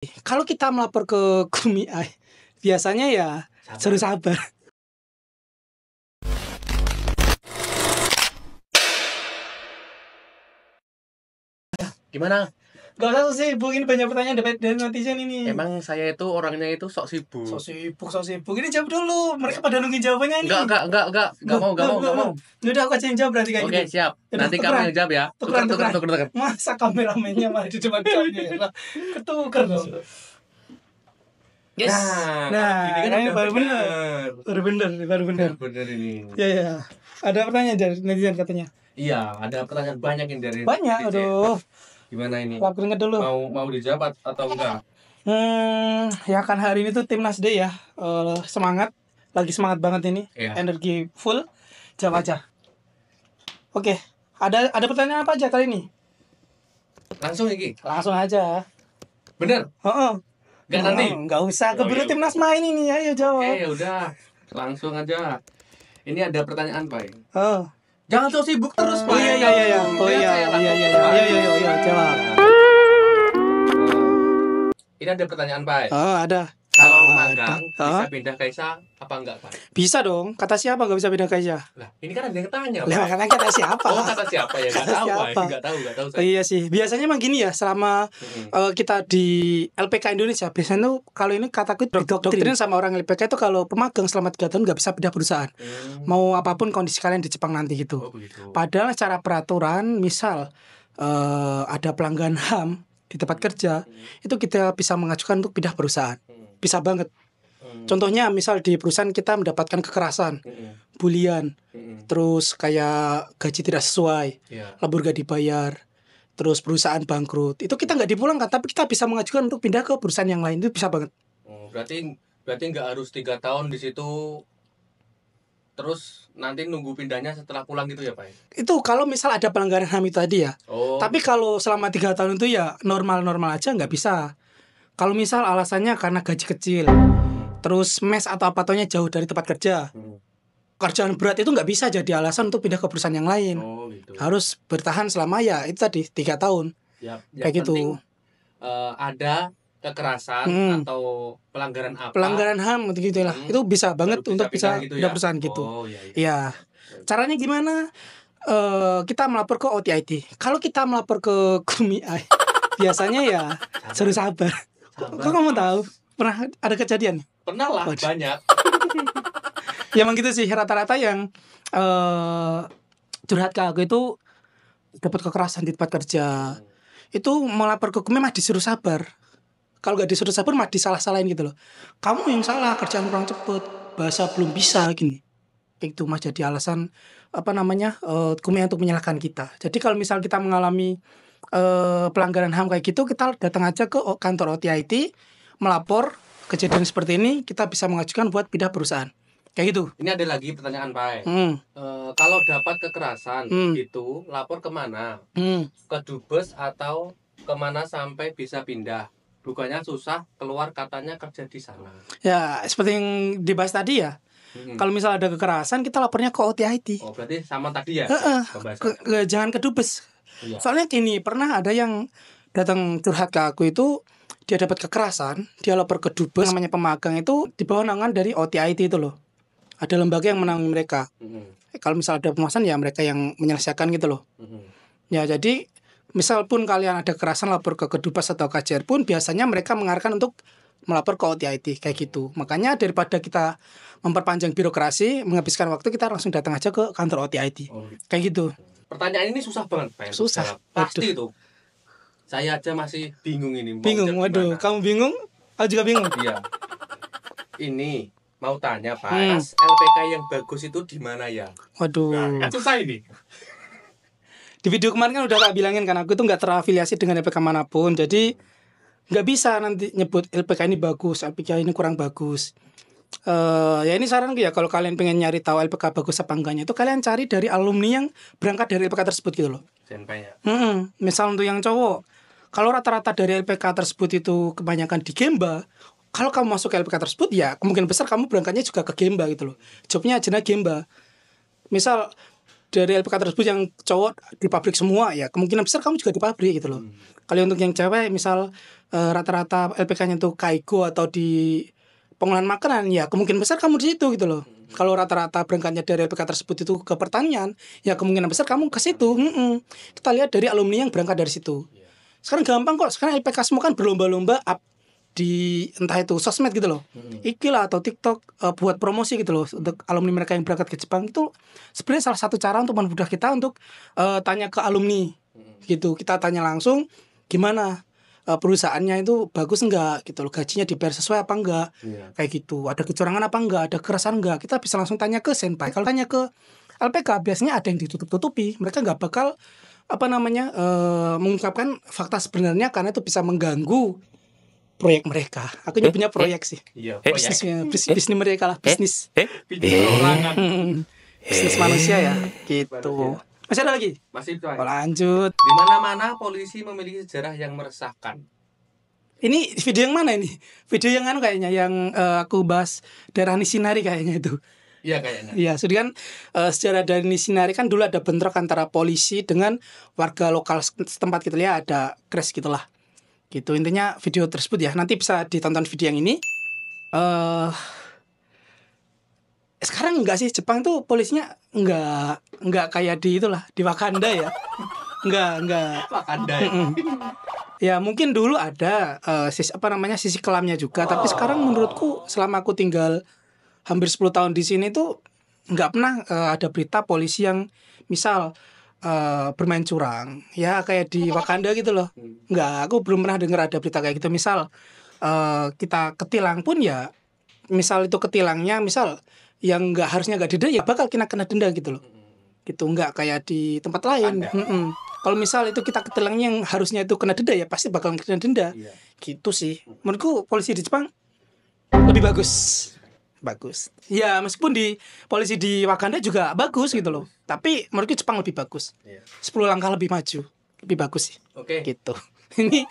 Kalau kita melapor ke KUMI, biasanya ya suruh sabar. Gimana? Gak usah sibuk, ini banyak pertanyaan dari netizen ini. Emang saya itu orangnya itu sok sibuk. Sok sibuk. Ini jawab dulu. Mereka pada nungguin jawabannya ini. Enggak mau. Udah aku aja yang jawab berarti kayak Oke, gitu. siap. Nanti kamu yang jawab ya. Tukeran. Tuker. Masa kameramennya malah di depan kamera. Ketuker dong. Yes. Nah, ini baru bener. Bener ini. Ya. Ada pertanyaan dari netizen katanya. Iya, ada pertanyaan banyak yang dari Banyak, aduh. Gimana ini? Laporin dulu. Mau dijawab atau enggak? Ya kan hari ini tuh Timnas Day ya. Semangat, lagi semangat banget ini. Iya. Energi full. Jawab aja. Oke, ada pertanyaan apa aja kali ini? Langsung iki. Langsung aja. Bener? Heeh. Enggak nanti. Enggak usah keburu iya. Timnas main ini, ayo jawab. Oke, udah. Langsung aja. Ini ada pertanyaan, Pak. Oh. Jangan sok sibuk terus, Pak. Iya. Jawab. Ini ada pertanyaan, Pak. Oh, ada. Kalau magang bisa pindah kaisa apa enggak, Pak? Bisa dong. Kata siapa nggak bisa pindah kaisa? Lah, ini kan ada yang tanya, Pak. Lah, karena kata siapa? Oh, kata siapa ya? Enggak tahu, Pak. Enggak tahu saya. Iya sih. Biasanya emang gini ya, selama kita di LPK Indonesia, biasanya tuh kalau ini kataku doktrin sama orang LPK itu kalau pemagang selama 3 tahun nggak bisa pindah perusahaan. Mau apapun kondisi kalian di Jepang nanti gitu. Oh, begitu. Padahal secara peraturan, misal ada pelanggaran HAM di tempat kerja, itu kita bisa mengajukan untuk pindah perusahaan. Bisa banget. Contohnya misal di perusahaan kita mendapatkan kekerasan, bulian, terus kayak gaji tidak sesuai, lembur gak dibayar, terus perusahaan bangkrut, itu kita nggak dipulangkan, tapi kita bisa mengajukan untuk pindah ke perusahaan yang lain. Itu bisa banget. Berarti nggak harus 3 tahun di situ, terus nanti nunggu pindahnya setelah pulang gitu ya, Pak? Itu kalau misal ada pelanggaran HAM itu tadi ya. Tapi kalau selama 3 tahun itu ya normal aja, nggak bisa. Kalau misal alasannya karena gaji kecil, terus mes atau apa-apanya jauh dari tempat kerja, kerjaan berat itu nggak bisa jadi alasan untuk pindah ke perusahaan yang lain. Gitu. Harus bertahan selama ya itu tadi 3 tahun. Kayak gitu. Ada kekerasan atau pelanggaran apa? Pelanggaran HAM gitu lah. Itu bisa banget untuk bisa gitu pindah perusahaan gitu. Iya. Caranya gimana? Kita melapor ke OTIT. Kalau kita melapor ke KUMI, biasanya ya suruh sabar. Kok kamu tahu? Pernah ada kejadian? Pernah lah, banyak. Ya emang gitu sih, rata-rata yang curhat ke aku itu dapat kekerasan di tempat kerja. Itu melapor ke KUMI mah disuruh sabar. Kalau nggak disuruh sabar mah disalah-salahin gitu loh. Kamu yang salah, kerjaan kurang cepet, bahasa belum bisa gini. Itu mah jadi alasan KUMI untuk menyalahkan kita. Jadi kalau misal kita mengalami pelanggaran HAM kayak gitu, kita datang aja ke kantor OTIT, melapor kejadian seperti ini, kita bisa mengajukan buat pindah perusahaan. Kayak gitu. Ini ada lagi pertanyaan, Pak. Kalau dapat kekerasan itu lapor kemana? Ke Dubes atau kemana sampai bisa pindah? Bukannya susah, keluar katanya kerja di sana. Ya seperti yang dibahas tadi ya. Kalau misal ada kekerasan, kita lapornya ke OTIT. Oh, berarti sama tadi ya? Jangan ke Dubes. Soalnya gini, pernah ada yang datang curhat ke aku itu, dia dapat kekerasan, dia lapor ke Dubes, namanya pemagang itu di bawah naungan dari OTIT itu loh. Ada lembaga yang menangani mereka. Kalau misal ada permasalahan ya mereka yang menyelesaikan gitu loh. Ya jadi misal pun kalian ada kekerasan lapor ke Kedubes atau KJR pun biasanya mereka mengarahkan untuk melapor ke OTIT kayak gitu. Makanya daripada kita memperpanjang birokrasi, menghabiskan waktu, kita langsung datang aja ke kantor OTIT. Kayak gitu. Pertanyaan ini susah banget, Pak. Susah. Pasti itu. Saya aja masih bingung ini. Bingung, waduh. Kamu bingung? Aku juga bingung. Iya. Ini mau tanya, Pak. LPK yang bagus itu di mana ya? Waduh. Kan susah ini. Di video kemarin kan udah tak bilangin kan, aku tuh nggak terafiliasi dengan LPK manapun. Jadi nggak bisa nanti nyebut LPK ini bagus, LPK ini kurang bagus. Ya ini saran ya, kalau kalian pengen nyari tahu LPK bagus apa enggaknya, itu kalian cari dari alumni yang berangkat dari LPK tersebut gitu loh. Misal untuk yang cowok, kalau rata-rata dari LPK tersebut itu kebanyakan di Gemba, kalau kamu masuk ke LPK tersebut ya kemungkinan besar kamu berangkatnya juga ke Gemba gitu loh. Jobnya aja Gemba. Misal dari LPK tersebut yang cowok di pabrik semua, ya kemungkinan besar kamu juga di pabrik gitu loh. Kalau untuk yang cewek misal rata-rata LPK-nya tuh Kaigo atau di pengolahan makanan, ya kemungkinan besar kamu di situ gitu loh. Kalau rata-rata berangkatnya dari LPK tersebut itu ke pertanian, ya kemungkinan besar kamu ke situ. Kita lihat dari alumni yang berangkat dari situ. Sekarang gampang kok, sekarang LPK semua kan berlomba-lomba up di entah itu sosmed gitu loh, IG lah atau TikTok, buat promosi gitu loh untuk alumni mereka yang berangkat ke Jepang. Itu sebenarnya salah satu cara untuk mempermudah kita untuk tanya ke alumni gitu. Kita tanya langsung gimana perusahaannya itu bagus enggak gitu loh, gajinya dibayar sesuai apa enggak, kayak gitu, ada kecurangan apa enggak, ada kekerasan enggak. Kita bisa langsung tanya ke senpai. Kalau tanya ke LPK biasanya ada yang ditutup-tutupi, mereka nggak bakal mengungkapkan fakta sebenarnya karena itu bisa mengganggu proyek mereka. Aku punya proyek sih. Iya, bisnis mereka lah, bisnis bisnis manusia ya, gitu. Masih ada lagi? Masih Oh, lanjut. Di mana-mana polisi memiliki sejarah yang meresahkan. Ini video yang mana ini? Video yang kayaknya yang aku bahas daerah Nishinari kayaknya itu. Iya kayaknya. Iya, jadi kan sejarah dari Nishinari kan dulu ada bentrok antara polisi dengan warga lokal setempat gitu ya, ada crash gitulah. Gitu intinya video tersebut ya, nanti bisa ditonton video yang ini. Sekarang enggak sih, Jepang tuh polisinya enggak kayak di itulah, di Wakanda ya. Enggak Wakanda. Ya mungkin dulu ada sisi kelamnya juga, tapi sekarang menurutku selama aku tinggal hampir 10 tahun di sini tuh enggak pernah ada berita polisi yang misal bermain curang ya kayak di Wakanda gitu loh. Enggak, aku belum pernah dengar ada berita kayak gitu. Misal kita ketilang pun ya, misal itu ketilangnya misal yang harusnya enggak denda ya bakal kena denda gitu loh. Gitu, enggak kayak di tempat lain. Kalau misal itu kita ketilangnya yang harusnya itu kena denda ya pasti bakal kena denda. Gitu sih. Menurutku polisi di Jepang lebih bagus. Ya meskipun di polisi di Wakanda juga bagus gitu loh. Tapi menurutku Jepang lebih bagus. 10 langkah lebih maju. Lebih bagus sih. Oke. Gitu. Ini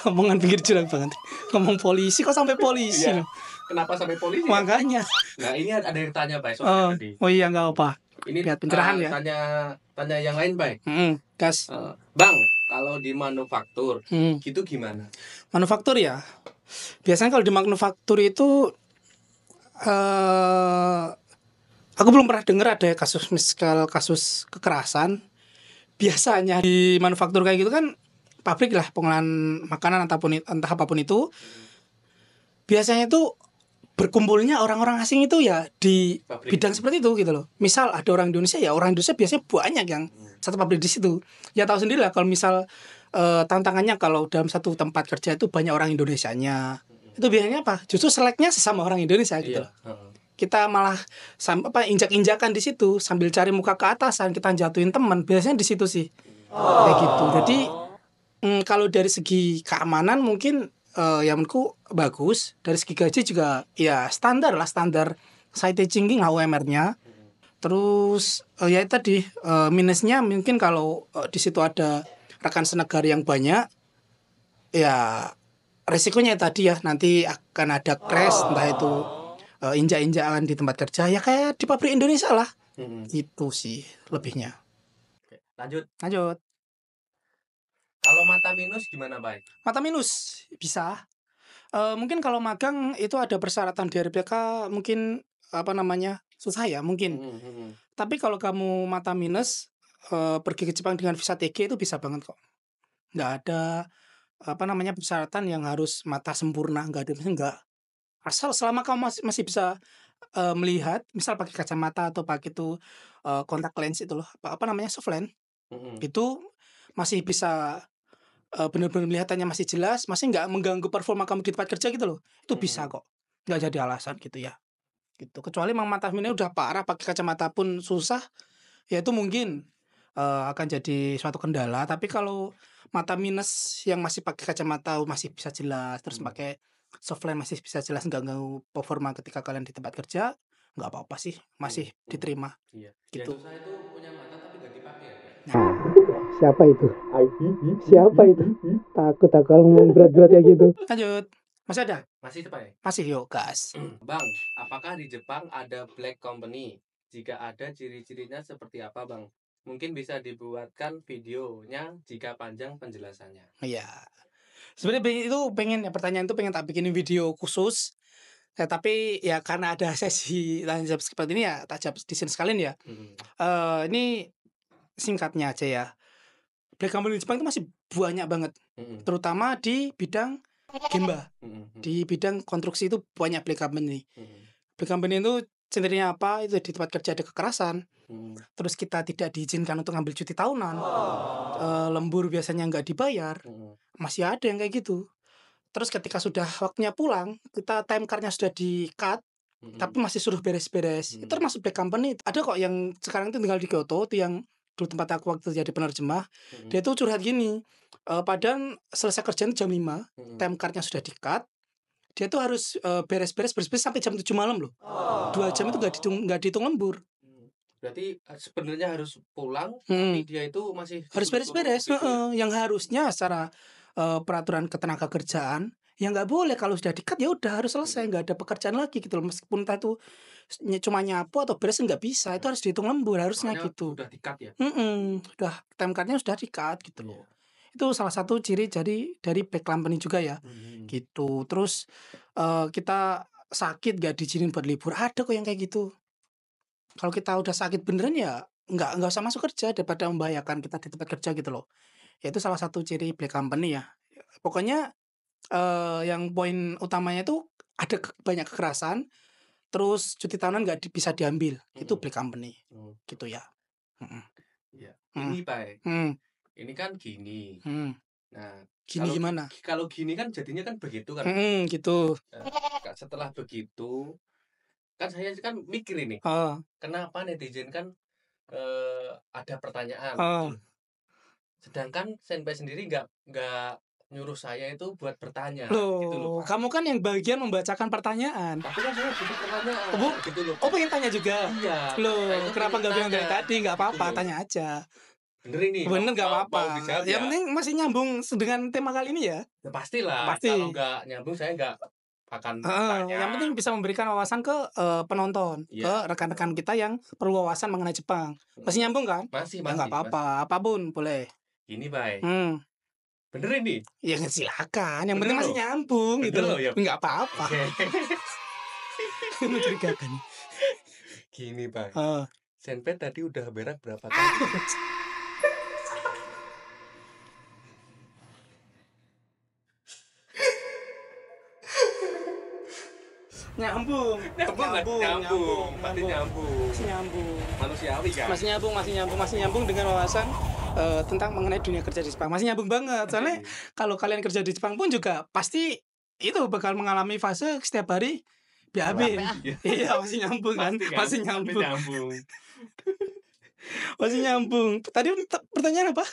omongan pinggir jalan banget. Ngomong polisi kok sampai polisi. Iya. Kenapa sampai polisi? Makanya. Nah, ini ada yang tanya, Pak. Tadi. Oh iya enggak apa. Ini lihat pencerahan ya. Tanya yang lain, Pak. Gas. Bang, kalau di manufaktur gitu gimana? Manufaktur ya. Biasanya kalau di manufaktur itu aku belum pernah dengar ada kasus kekerasan. Biasanya di manufaktur kayak gitu kan pabrik lah, pengolahan makanan entah apapun itu. Biasanya itu berkumpulnya orang-orang asing itu ya di pabrik. Bidang seperti itu gitu loh. Misal ada orang Indonesia ya orang Indonesia biasanya banyak yang satu pabrik di situ. Ya tahu sendiri lah kalau misal tantangannya kalau dalam satu tempat kerja itu banyak orang Indonesianya. Itu biasanya apa? Justru seleknya sesama orang Indonesia gitu. Kita malah injak-injakan di situ sambil cari muka ke atasan, kita jatuhin teman. Biasanya di situ sih. Kayak gitu. Jadi kalau dari segi keamanan mungkin ya menurutku bagus. Dari segi gaji juga ya standar Saitei Chingking UMR-nya. Terus ya tadi minusnya mungkin kalau di situ ada rekan senegara yang banyak, ya resikonya tadi ya nanti akan ada crash, entah itu injak-injakan di tempat kerja ya kayak di pabrik Indonesia lah. Itu sih lebihnya. Oke, lanjut. Kalau mata minus gimana, Pak? Mata minus bisa. Mungkin kalau magang itu ada persyaratan di RPK mungkin susah ya mungkin. Tapi kalau kamu mata minus pergi ke Jepang dengan visa TG itu bisa banget kok. Nggak ada persyaratan yang harus mata sempurna, enggak. Asal selama kamu masih bisa melihat, misal pakai kacamata atau pakai itu kontak lens itu loh, soft lens. Itu masih bisa benar-benar melihatannya masih jelas, masih nggak mengganggu performa kamu di tempat kerja gitu loh. Itu bisa kok. Nggak jadi alasan gitu ya. Gitu. Kecuali memang mata minus udah parah, pakai kacamata pun susah, ya itu mungkin akan jadi suatu kendala. Tapi kalau mata minus yang masih pakai kacamata masih bisa jelas, terus pakai soft lens masih bisa jelas, nggak ganggu performa ketika kalian di tempat kerja, nggak apa-apa sih, masih diterima. Iya. Gitu. Saya itu punya mata tapi nggak dipakai ya. Siapa itu? Takut kalau ngomong berat-berat kayak gitu. Lanjut. Masih ada? Masih, Pak. Masih, yuk gas. Bang, apakah di Jepang ada black company? Jika ada, ciri-cirinya seperti apa, Bang? Mungkin bisa dibuatkan videonya jika panjang penjelasannya. Iya. Sebenarnya itu pengen ya, pertanyaan itu pengen tak bikinin video khusus. Tapi ya karena ada sesi tanya jawab seperti ini ya tak jawab di sini sekalian ya. Ini singkatnya aja ya. Black company di Jepang itu masih banyak banget. Terutama di bidang gemba. Di bidang konstruksi itu banyak black company. Black company itu cenderungnya apa? Itu di tempat kerja ada kekerasan. Terus kita tidak diizinkan untuk ngambil cuti tahunan. Lembur biasanya nggak dibayar. Masih ada yang kayak gitu. Terus ketika sudah waktunya pulang, kita time card-nya sudah di-cut, tapi masih suruh beres-beres. Itu termasuk black company. Ada kok yang sekarang itu tinggal di Kyoto, itu yang dulu tempat aku waktu jadi penerjemah. Dia tuh curhat gini, padahal selesai kerjaan jam 5, time card-nya sudah di-cut, dia tuh harus beres-beres sampai jam 7 malam loh. 2 jam itu nggak dihitung lembur. Berarti sebenarnya harus pulang, tapi dia itu masih harus beres-beres. Yang harusnya secara peraturan ketenaga kerjaan ya nggak boleh, kalau sudah di-cut ya udah harus selesai, nggak ada pekerjaan lagi gitu loh. Meskipun entah itu cuma nyapu atau beres nggak bisa, itu harus dihitung lembur harusnya. Soalnya gitu. Udah di-cut ya. Udah time card-nya sudah di-cut gitu loh. Itu salah satu ciri dari black company juga ya. Gitu. Terus kita sakit gak diizinin buat libur, ada kok yang kayak gitu. Kalau kita udah sakit beneran ya nggak usah masuk kerja daripada membahayakan kita di tempat kerja gitu loh. Ya itu salah satu ciri black company ya. Pokoknya yang poin utamanya itu ada banyak kekerasan, terus cuti tahunan nggak bisa diambil. Itu black company. Gitu ya. Ya. Ini Pak. Ini kan gini. Nah, gini gimana? Kalau gini kan jadinya kan begitu kan. Gitu. Setelah begitu kan saya kan mikir ini. Kenapa netizen kan ada pertanyaan. Sedangkan Senpai sendiri nggak nyuruh saya itu buat bertanya. Loh, gitu loh, Pak. Kamu kan yang bagian membacakan pertanyaan. Tapi kan saya butuh pertanyaan. Gitu loh, Pak. Pengen tanya juga? Iya. Loh, kenapa nggak bilang dari tadi? Nggak apa-apa, gitu, tanya aja. Bener ini. Bener, nggak apa-apa. Yang penting masih nyambung dengan tema kali ini ya. Ya pastilah. Pasti. Kalau nggak nyambung saya nggak akan tanya. Yang penting bisa memberikan wawasan ke penonton, ke rekan-rekan kita yang perlu wawasan mengenai Jepang. Masih nyambung kan? Masih. Nggak apa-apa, apapun boleh. Ini baik. Bener ini? Ya silakan, yang penting masih nyambung gitu loh. Ya. Nggak apa-apa. Mencurigakan. Gini Pak. Senpai tadi udah berak berapa kali? Nyambung. Pasti nyambung. Masih nyambung. Manusiawi kan? Masih nyambung dengan wawasan tentang mengenai dunia kerja di Jepang. Masih nyambung banget. Soalnya kalau kalian kerja di Jepang pun juga pasti itu bakal mengalami fase setiap hari BAB. Iya, masih nyambung kan? Masih nyambung. Masih nyambung. Tadi pertanyaan apa?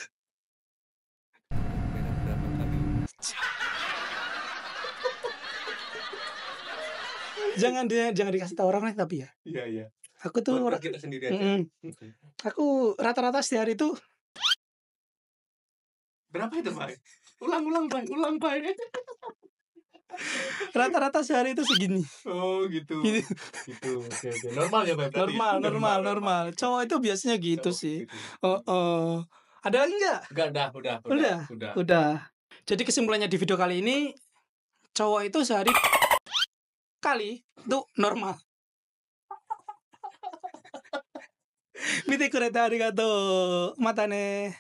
Jangan dikasih tahu orang lain tapi ya. Iya. Aku tuh kita sendiri aja. Aku rata-rata sehari itu berapa itu, Pak? Ulang, Pak. Rata-rata sehari itu segini. Oh, gitu. Oke. Normal ya, Pak? Normal. Cowok itu biasanya gitu sih. Gitu. Ada lagi enggak? Enggak, udah. Jadi kesimpulannya di video kali ini, cowok itu sehari kali itu normal. Mite kureta arigatou. Mata ne.